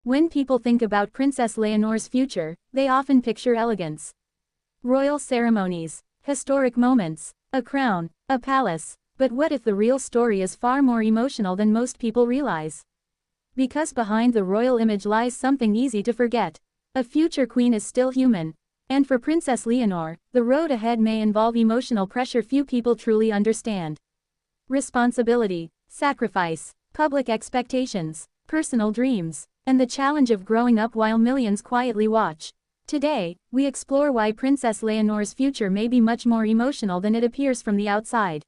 When people think about Princess Leonor's future, they often picture elegance. Royal ceremonies, historic moments, a crown, a palace. But what if the real story is far more emotional than most people realize? Because behind the royal image lies something easy to forget. A future queen is still human. And for Princess Leonor, the road ahead may involve emotional pressure few people truly understand. Responsibility, sacrifice, public expectations, personal dreams, and the challenge of growing up while millions quietly watch. Today, we explore why Princess Leonor's future may be much more emotional than it appears from the outside.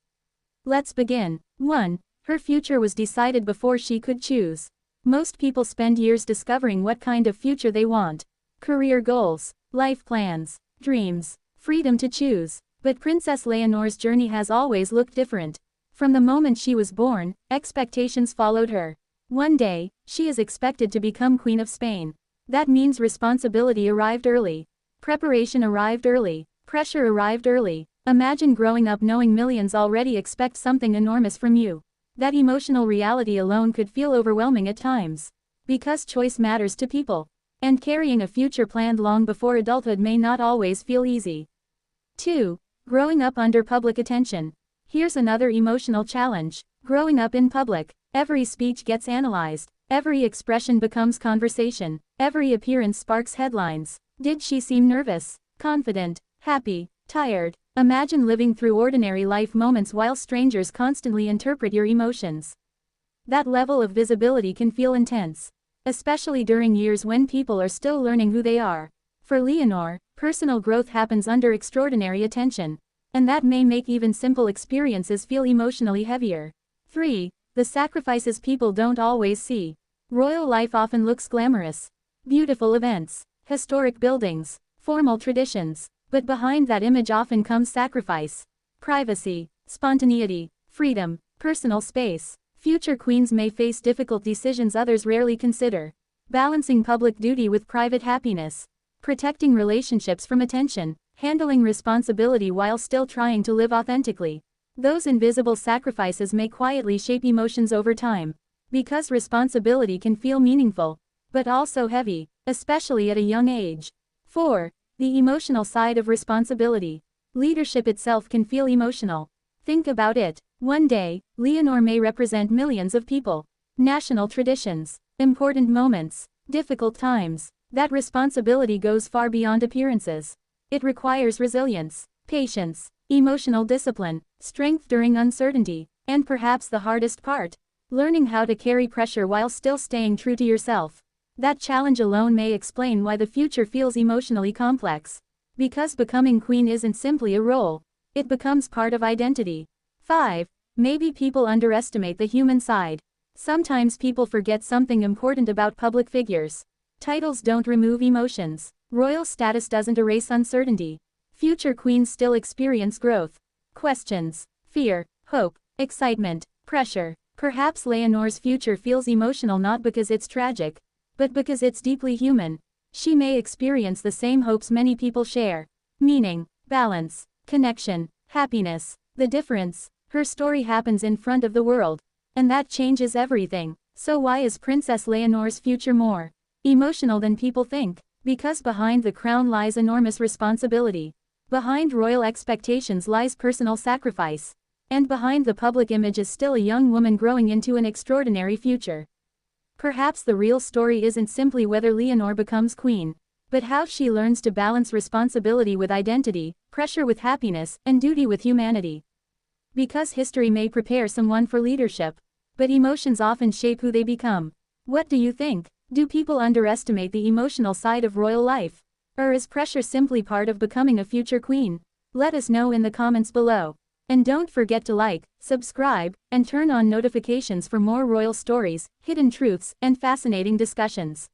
Let's begin. 1. Her future was decided before she could choose. Most people spend years discovering what kind of future they want. Career goals, life plans, dreams, freedom to choose. But Princess Leonor's journey has always looked different. From the moment she was born, expectations followed her. One day, she is expected to become Queen of Spain. That means responsibility arrived early. Preparation arrived early. Pressure arrived early. Imagine growing up knowing millions already expect something enormous from you. That emotional reality alone could feel overwhelming at times. Because choice matters to people. And carrying a future planned long before adulthood may not always feel easy. 2. Growing up under public attention. Here's another emotional challenge. Growing up in public, every speech gets analyzed. Every expression becomes conversation. Every appearance sparks headlines. Did she seem nervous, confident, happy, tired? Imagine living through ordinary life moments while strangers constantly interpret your emotions. That level of visibility can feel intense. Especially during years when people are still learning who they are. For Leonor, personal growth happens under extraordinary attention. And that may make even simple experiences feel emotionally heavier. 3. The sacrifices people don't always see. Royal life often looks glamorous. Beautiful events, historic buildings, formal traditions. But behind that image often comes sacrifice. Privacy, spontaneity, freedom, personal space. Future queens may face difficult decisions others rarely consider. Balancing public duty with private happiness. Protecting relationships from attention. Handling responsibility while still trying to live authentically. Those invisible sacrifices may quietly shape emotions over time. Because responsibility can feel meaningful, but also heavy, especially at a young age. 4. The emotional side of responsibility. Leadership itself can feel emotional. Think about it. One day, Leonor may represent millions of people. National traditions, important moments, difficult times. That responsibility goes far beyond appearances. It requires resilience, patience, emotional discipline, strength during uncertainty, and perhaps the hardest part, learning how to carry pressure while still staying true to yourself. That challenge alone may explain why the future feels emotionally complex. Because becoming queen isn't simply a role. It becomes part of identity. 5. Maybe people underestimate the human side. Sometimes people forget something important about public figures. Titles don't remove emotions. Royal status doesn't erase uncertainty. Future queens still experience growth. Questions, fear, hope, excitement, pressure. Perhaps Leonor's future feels emotional not because it's tragic, but because it's deeply human. She may experience the same hopes many people share. Meaning, balance, connection, happiness. The difference, her story happens in front of the world. And that changes everything. So why is Princess Leonor's future more emotional than people think? Because behind the crown lies enormous responsibility. Behind royal expectations lies personal sacrifice. And behind the public image is still a young woman growing into an extraordinary future. Perhaps the real story isn't simply whether Leonor becomes queen, but how she learns to balance responsibility with identity, pressure with happiness, and duty with humanity. Because history may prepare someone for leadership, but emotions often shape who they become. What do you think? Do people underestimate the emotional side of royal life? Or is pressure simply part of becoming a future queen? Let us know in the comments below. And don't forget to like, subscribe, and turn on notifications for more royal stories, hidden truths, and fascinating discussions.